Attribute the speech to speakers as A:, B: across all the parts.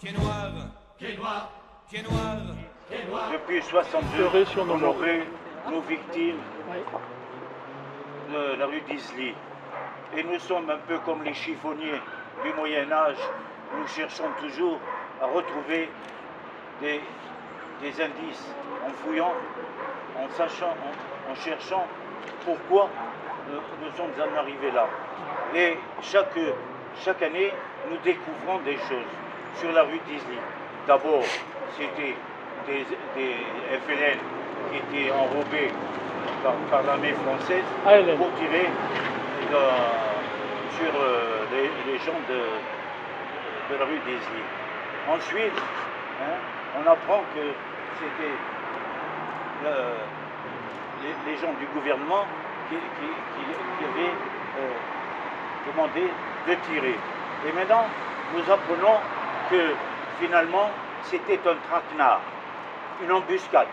A: Pied noir, pied noir, pied noir, pied noir.
B: Depuis 62, on aurait nos victimes de la rue d'Isly. Et nous sommes un peu comme les chiffonniers du Moyen-Âge. Nous cherchons toujours à retrouver des indices en fouillant, en sachant, en cherchant pourquoi nous sommes en arrivés là. Et chaque année, nous découvrons des choses sur la rue d'Isly. D'abord, c'était des FLN qui étaient enrobés par l'armée française pour tirer sur les gens de la rue d'Isly. Ensuite, on apprend que c'était les gens du gouvernement qui avaient demandé de tirer. Et maintenant, nous apprenons que finalement, c'était un traquenard, une embuscade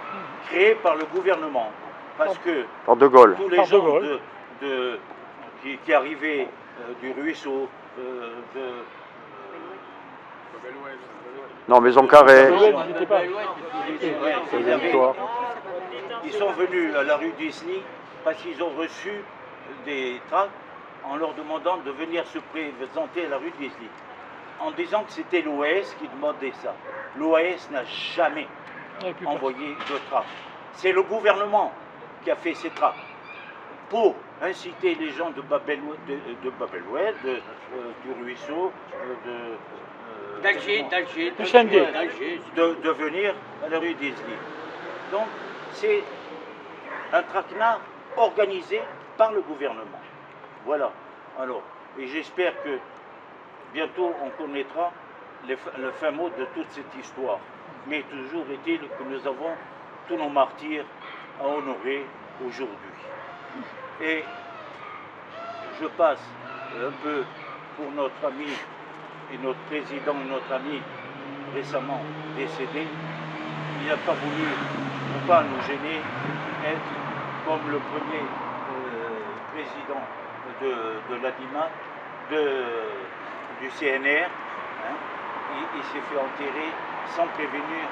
B: créée par le gouvernement. Parce que
C: par De Gaulle.
B: Tous les gens qui arrivaient du ruisseau,
C: non, Maison Carrée.
B: Ils sont venus à la rue d'Isly parce qu'ils ont reçu des tracts en leur demandant de venir se présenter à la rue d'Isly, en disant que c'était l'OAS qui demandait ça. L'OAS n'a jamais envoyé de tracts. C'est le gouvernement qui a fait ces tracts pour inciter les gens de Bab-el-Oued, du ruisseau,
D: d'Alger,
B: de venir à la rue d'Isly. Donc c'est un traquenard organisé par le gouvernement. Voilà. Alors, et j'espère que bientôt on connaîtra le fin mot de toute cette histoire. Mais toujours est-il que nous avons tous nos martyrs à honorer aujourd'hui. Et je passe un peu pour notre ami et notre président, notre ami récemment décédé. Il n'a pas voulu, pour pas nous gêner, être comme le premier président de l'ADIMA, du CNR. Il s'est fait enterrer sans prévenir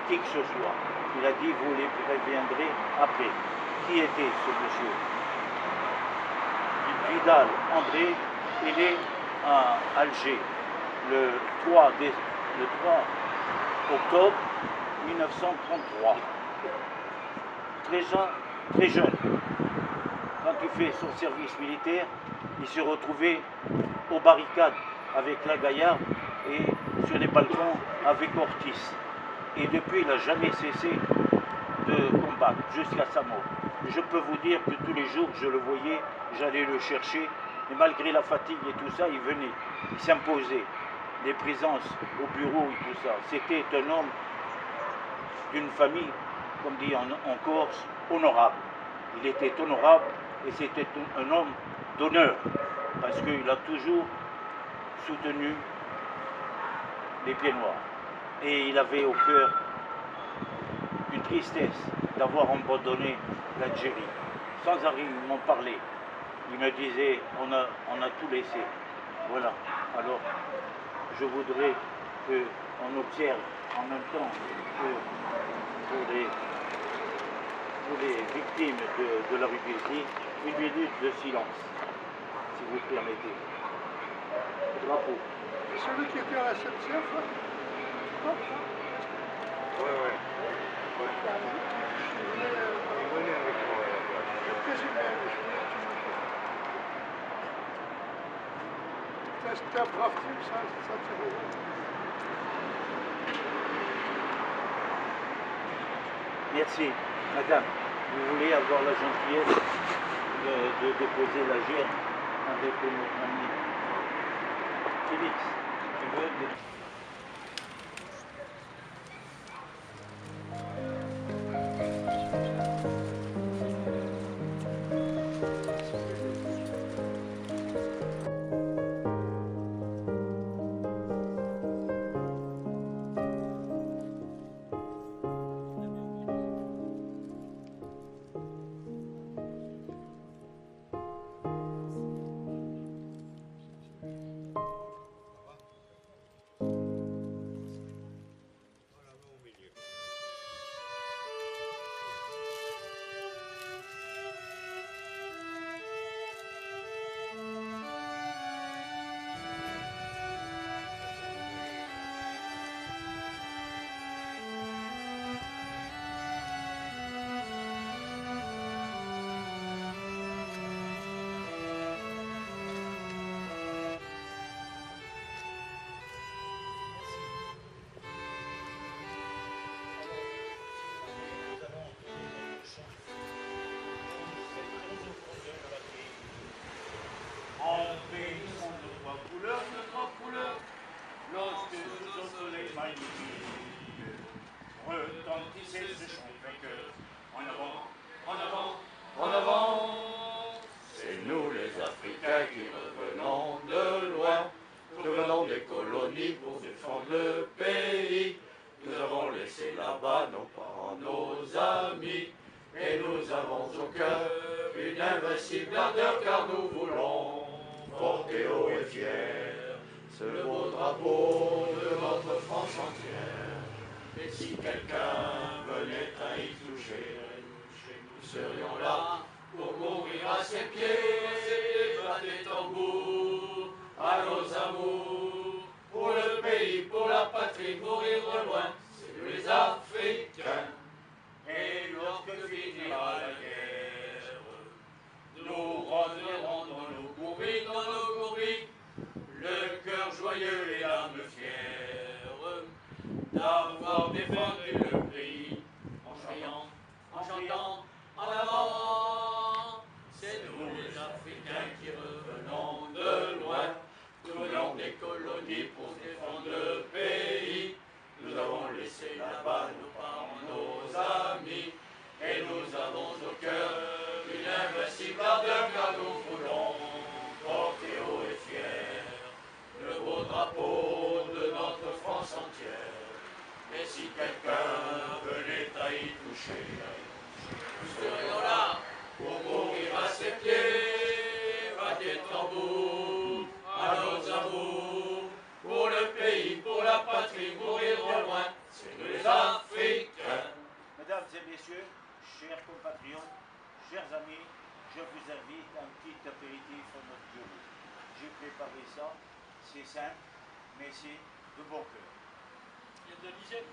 B: qui que ce soit. Il a dit, vous les préviendrez après. Qui était ce monsieur? Vidal André, il est à Alger le 3 octobre 1933. Très jeune. Quand il fait son service militaire, il s'est retrouvé aux barricades avec la Gaillarde et sur les balcons avec Ortiz. Et depuis, il n'a jamais cessé de combattre jusqu'à sa mort. Je peux vous dire que tous les jours, je le voyais, j'allais le chercher, et malgré la fatigue et tout ça, il venait, il s'imposait. Les présences au bureau et tout ça. C'était un homme d'une famille, comme dit en Corse, honorable. Il était honorable et c'était un homme d'honneur, parce qu'il a toujours soutenu les pieds noirs. Et il avait au cœur une tristesse d'avoir abandonné l'Algérie. Sans arrêt, il m'en parlait. Il me disait, on a tout laissé. Voilà. Alors, je voudrais qu'on observe en même temps que pour les victimes de la rue d'Isly, une minute de silence, si vous permettez. Drapeau.
E: C'est celui qui était à la SNCF, là?
F: Oui.
E: Le président, c'était un brave type, ça c'est vrai.
B: Merci. Madame, vous voulez avoir la gentillesse de déposer la gerbe avec notre ami Félix, tu veux c'est ce chant vainqueur. En avant,
A: En avant,
C: En avant, c'est nous les Africains qui revenons de loin. Nous venons des colonies pour défendre le pays. Nous avons laissé là-bas nos parents, nos amis. Et nous avons au cœur une invincible ardeur car nous voulons porter haut et fier ce beau drapeau de notre France entière. Et si quelqu'un venait à y toucher, nous serions là pour mourir à ses pieds, battre des tambours à nos amours. Pour le pays, pour la patrie, mourir de loin, c'est nous les Africains. Et lorsque finira la guerre, nous reviendrons dans nos gourbis, le cœur joyeux et l'âme fière, d'avoir défendu le pays, en criant, en chantant, en avant. C'est nous les Africains qui revenons de loin, nous venons des colonies pour défendre le pays. Nous avons laissé là-bas nos parents, nos amis, et nous avons au cœur une invincible ardeur car nous voulons porter haut et fier le beau drapeau de notre France entière. Et si quelqu'un venait à y toucher, nous serions là pour mourir à ses pieds, battre des tambours à nos amours. Pour le pays, pour la patrie, mourir au loin, c'est nous les Africains.
B: Mesdames et messieurs, chers compatriotes, chers amis, je vous invite à un petit apéritif à notre bureau. J'ai préparé ça, c'est simple, mais c'est de bon cœur.
A: il y a de l'hygiène.